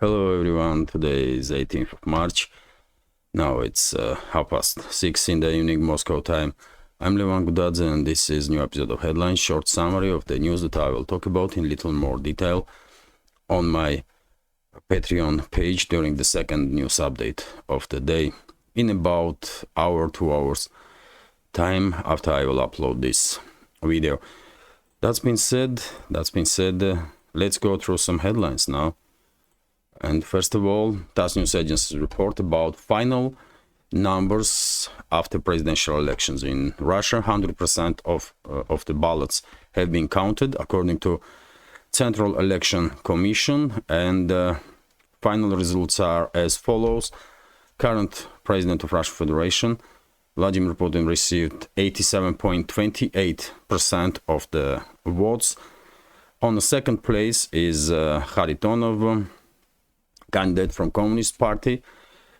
Hello everyone, today is 18th of March. Now it's 6:30 in the evening Moscow time. I'm Levan Gudadze and this is new episode of Headlines, short summary of the news that I will talk about in little more detail on my Patreon page during the second news update of the day in about hour, 2 hours time after I will upload this video. That's been said, let's go through some headlines now. And first of all, TASS News Agency's report about final numbers after presidential elections in Russia. 100% of the ballots have been counted according to Central Election Commission, and final results are as follows. Current President of Russian Federation, Vladimir Putin, received 87.28% of the votes. On the second place is Kharitonov, candidate from Communist Party.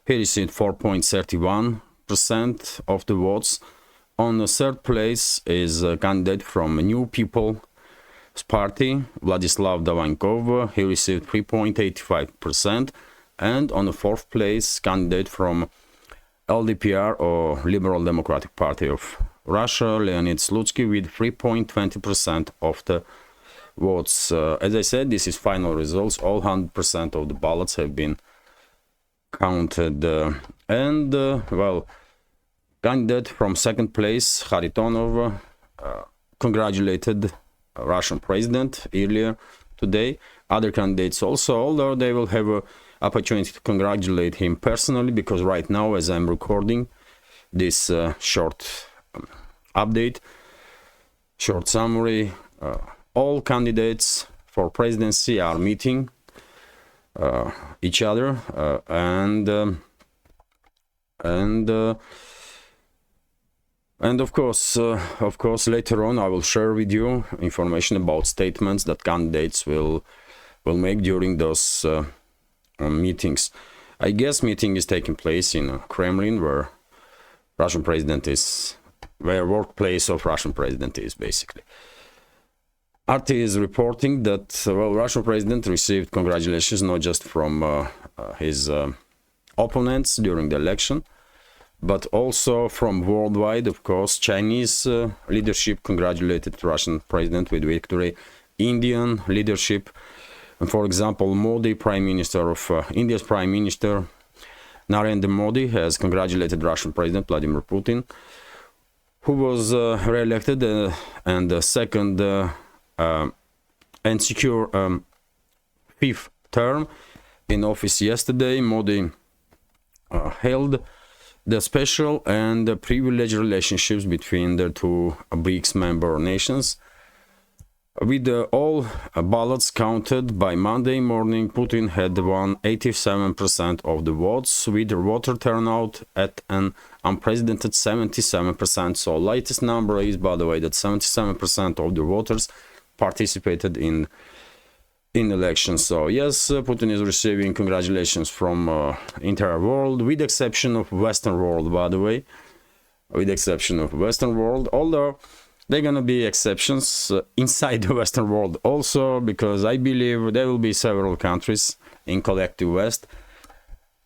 He received 4.31% of the votes. On the third place is a candidate from New People's Party, Vladislav Davankov. He received 3.85%. And on the fourth place, candidate from LDPR, or Liberal Democratic Party of Russia, Leonid Slutsky, with 3.20% of the votes. As I said, this is final results. All 100% of the ballots have been counted. Well, candidate from second place, Kharitonov, congratulated Russian president earlier today. Other candidates also, although they will have an opportunity to congratulate him personally, because right now, as I'm recording this short update, short summary, all candidates for presidency are meeting each other, and of course, later on I will share with you information about statements that candidates will make during those meetings. I guess meeting is taking place in Kremlin, where Russian president is, where workplace of Russian president is basically. RT is reporting that, Russian president received congratulations not just from his opponents during the election, but also from worldwide. Of course, Chinese leadership congratulated Russian president with victory. Indian leadership, and for example, Modi, Prime Minister of India's Prime Minister Narendra Modi, has congratulated Russian President Vladimir Putin, who was re-elected and the second and secure fifth term in office yesterday. Modi held the special and privileged relationships between the two BRICS member nations. With all ballots counted by Monday morning, Putin had won 87% of the votes, with the voter turnout at an unprecedented 77%. So latest number is, by the way, that 77% of the voters participated in elections. So yes, Putin is receiving congratulations from entire world, with exception of Western world, by the way, with exception of Western world, although there are gonna be exceptions inside the Western world also, because I believe there will be several countries in collective West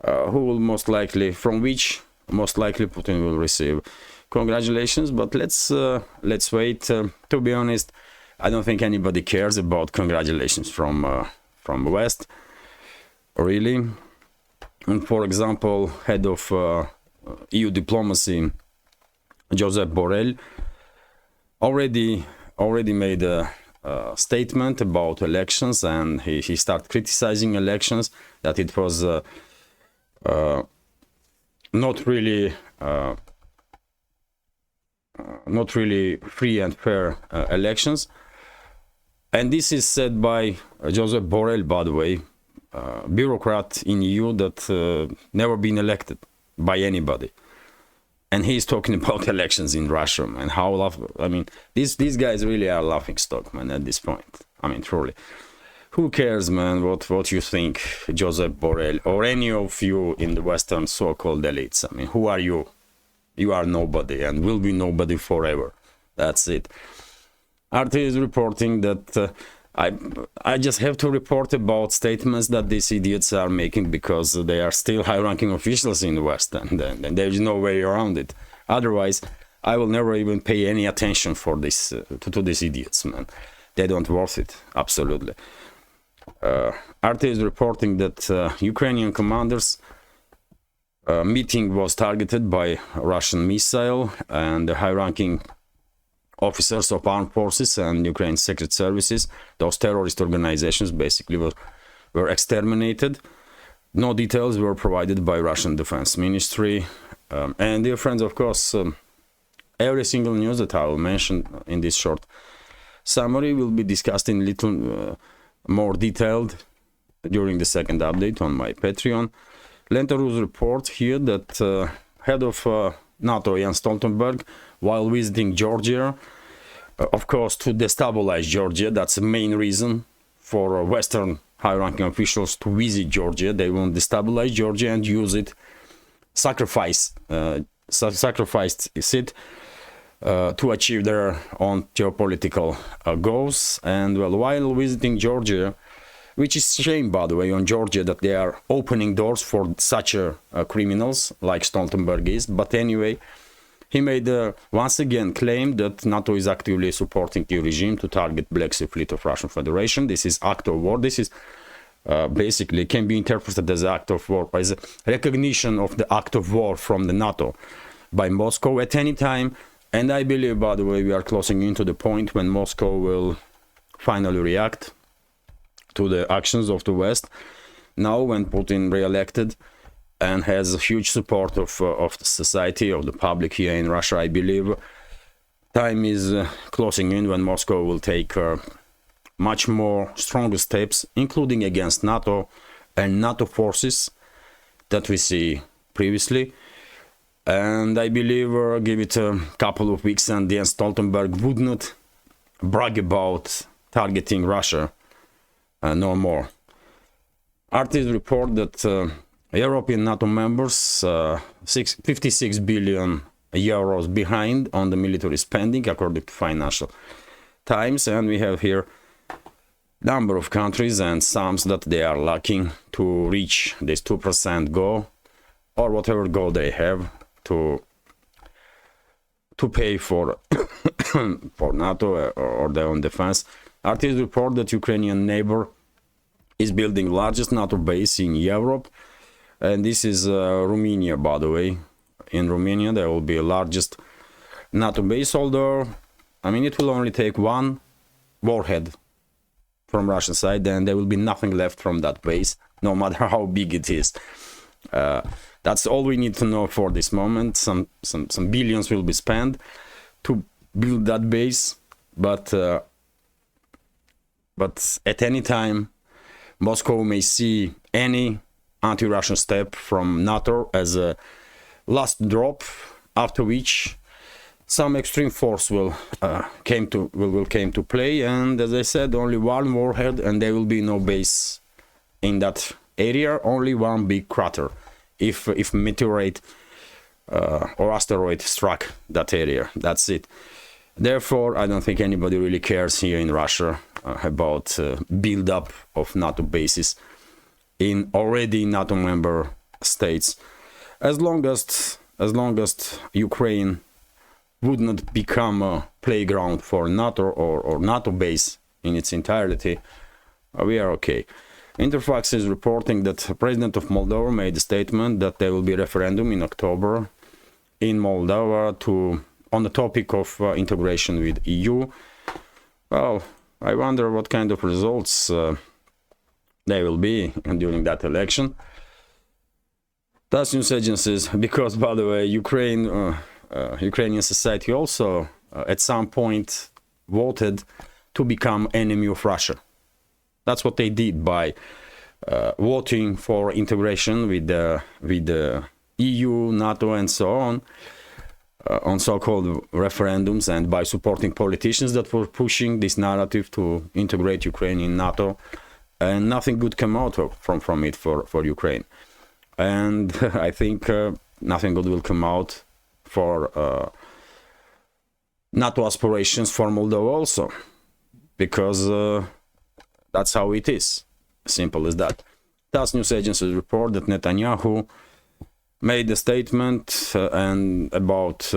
who will most likely Putin will receive congratulations. But let's wait. To be honest, I don't think anybody cares about congratulations from West, really. And for example, head of EU diplomacy, Josep Borrell, already made a statement about elections, and he started criticizing elections, that it was not really free and fair elections. And this is said by Josep Borrell, by the way, bureaucrat in EU that never been elected by anybody. And he's talking about elections in Russia, and how these guys really are laughing stock, man, at this point. I mean, truly. Who cares, man, what you think, Josep Borrell, or any of you in the Western so-called elites? I mean, who are you? You are nobody, and will be nobody forever. That's it. RT is reporting that I just have to report about statements that these idiots are making because they are still high-ranking officials in the West, and there's no way around it. Otherwise, I will never even pay any attention for this to these idiots, man. They don't worth it, absolutely. RT is reporting that Ukrainian commanders meeting was targeted by Russian missile, and the high-ranking officers of armed forces and Ukraine secret services, those terrorist organizations, basically were exterminated. No details were provided by Russian Defense Ministry. And dear friends, of course, every single news that I will mention in this short summary will be discussed in little more detailed during the second update on my Patreon. Lentarus report here that head of NATO Jens Stoltenberg, while visiting Georgia, of course, to destabilize Georgia, that's the main reason for Western high-ranking officials to visit Georgia. They want to destabilize Georgia and use it, sacrifice it to achieve their own geopolitical goals. And well, while visiting Georgia, which is a shame, by the way, on Georgia that they are opening doors for such criminals like Stoltenberg is. But anyway, he made once again claim that NATO is actively supporting the regime to target Black Sea Fleet of Russian Federation. This is act of war. This is basically can be interpreted as act of war, as a recognition of the act of war from the NATO by Moscow at any time. And I believe, by the way, we are closing into the point when Moscow will finally react to the actions of the West. Now, when Putin re-elected and has a huge support of the society, of the public here in Russia, I believe time is closing in when Moscow will take much more stronger steps, including against NATO and NATO forces that we see previously. And I believe give it a couple of weeks and Jens Stoltenberg would not brag about targeting Russia no more. Artists report that European NATO members 56 billion euros behind on the military spending, according to Financial Times, and we have here number of countries and sums that they are lacking to reach this 2% goal, or whatever goal they have to pay for for NATO or their own defense. Artists report that Ukrainian neighbor is building largest NATO base in Europe, and this is Romania, by the way. In Romania there will be a largest NATO base, although I mean it will only take one warhead from Russian side, and there will be nothing left from that base, no matter how big it is. That's all we need to know for this moment. Some billions will be spent to build that base, but at any time Moscow may see any anti-Russian step from NATO as a last drop, after which some extreme force will came to play, and as I said, only one warhead and there will be no base in that area, only one big crater if meteorite or asteroid struck that area. That's it. Therefore, I don't think anybody really cares here in Russia about build-up of NATO bases in already NATO member states. As long as Ukraine would not become a playground for NATO or NATO base in its entirety, we are okay. Interfax is reporting that the president of Moldova made a statement that there will be a referendum in October in Moldova on the topic of integration with EU. Well, I wonder what kind of results there will be during that election. That's news agencies, because, by the way, Ukrainian society also at some point voted to become enemy of Russia. That's what they did by voting for integration with the EU, NATO, and so on so-called referendums, and by supporting politicians that were pushing this narrative to integrate Ukraine in NATO, and nothing good came out from it for Ukraine. And I think nothing good will come out for NATO aspirations for Moldova also, because That's how it is. Simple as that. TASS news agencies report that Netanyahu made a statement and about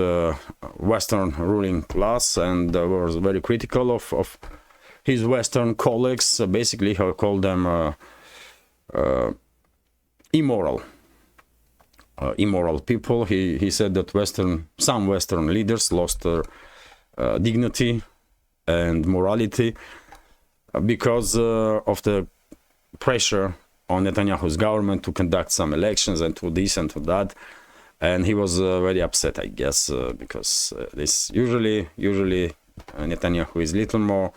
Western ruling class, and was very critical of his Western colleagues. Basically, he called them immoral people. He said that some Western leaders lost their dignity and morality because of the pressure on Netanyahu's government to conduct some elections and to this and to that, and he was very upset, I guess, because this usually Netanyahu is a little more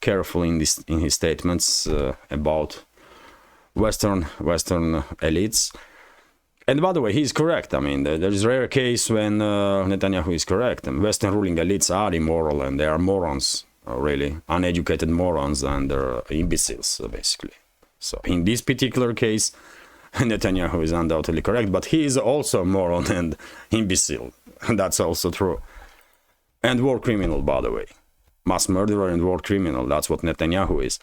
careful in his statements about Western elites. And by the way, he's correct. I mean, there is a rare case when Netanyahu is correct, and Western ruling elites are immoral and they are morons, really uneducated morons, and they're imbeciles, basically. So in this particular case, Netanyahu is undoubtedly correct, but he is also a moron and imbecile. And that's also true. And war criminal, by the way. Mass murderer and war criminal. That's what Netanyahu is.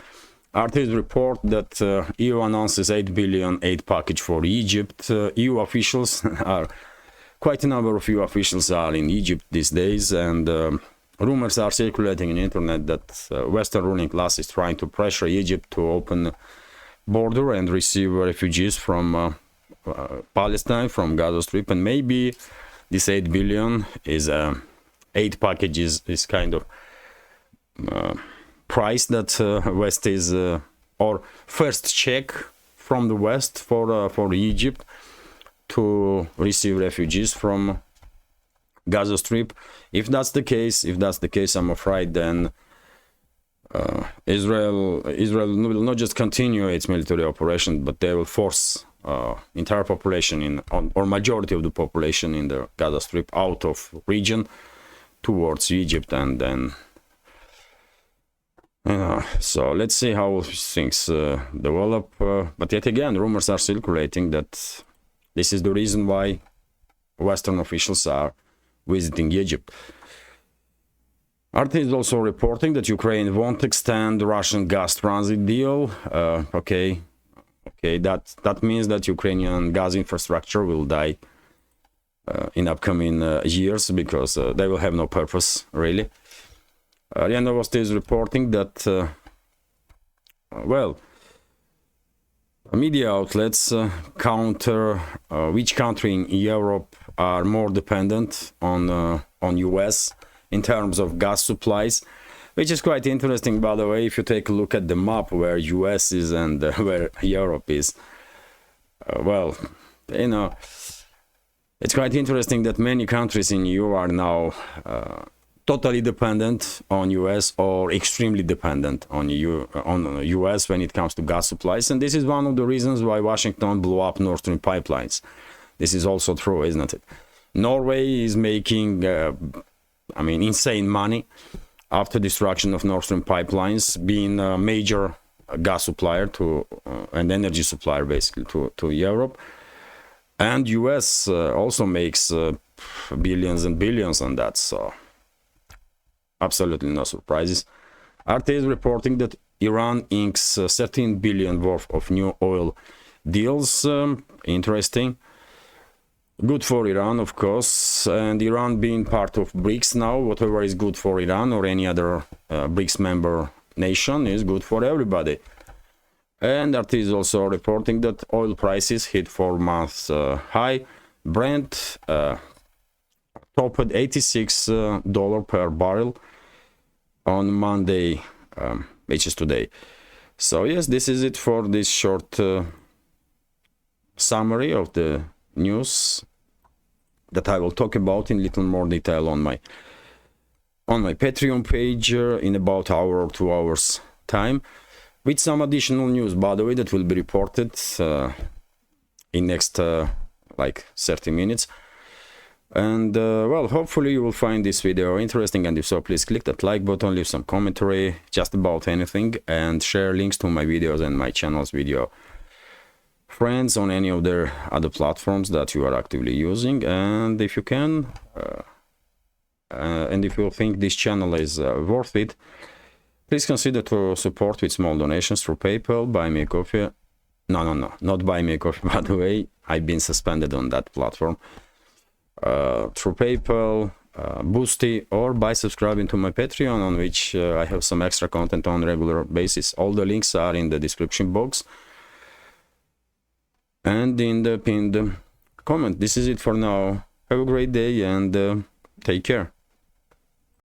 Artists report that EU announces 8 billion aid package for Egypt. EU officials are, quite a number of EU officials are in Egypt these days, and rumors are circulating on the internet that Western ruling class is trying to pressure Egypt to open border and receive refugees from Palestine, from Gaza Strip, and maybe this 8 billion is aid packages is kind of price that West is or first check from the West for Egypt to receive refugees from Gaza Strip. If that's the case, I'm afraid then Israel will not just continue its military operation, but they will force entire population or majority of the population in the Gaza Strip out of region towards Egypt, and then so let's see how things develop. But yet again, rumors are circulating that this is the reason why Western officials are visiting Egypt. RT is also reporting that Ukraine won't extend the Russian gas transit deal. Okay, that means that Ukrainian gas infrastructure will die in upcoming years, because they will have no purpose, really. RIA Novosti is reporting that, media outlets counter which country in Europe are more dependent on US in terms of gas supplies, which is quite interesting, by the way. If you take a look at the map where US is and where Europe is, it's quite interesting that many countries in EU are now totally dependent on US or extremely dependent on US when it comes to gas supplies. And this is one of the reasons why Washington blew up Nord Stream pipelines. This is also true, isn't it? Norway is making insane money after destruction of Nord Stream pipelines, being a major gas supplier to and energy supplier basically to Europe. And US also makes billions and billions on that, so absolutely no surprises. RT is reporting that Iran inks 13 billion worth of new oil deals. Interesting. Good for Iran, of course, and Iran being part of BRICS now, whatever is good for Iran or any other BRICS member nation is good for everybody. And RT is also reporting that oil prices hit 4 months high. Brent topped $86 per barrel on Monday, which is today. So yes, this is it for this short summary of the news that I will talk about in little more detail on my Patreon page in about hour or 2 hours time, with some additional news, by the way, that will be reported in next 30 minutes. And hopefully you will find this video interesting, and if so, please click that like button, leave some commentary just about anything, and share links to my videos and my channel's video friends on any of their other platforms that you are actively using. And if you can, and if you think this channel is worth it, Please consider to support with small donations through PayPal, Buy Me a Coffee. No, not Buy Me a Coffee, by the way. I've been suspended on that platform. Through PayPal, Boosty, or by subscribing to my Patreon, on which I have some extra content on a regular basis. All the links are in the description box and in the pinned comment. This is it for now. Have a great day and take care.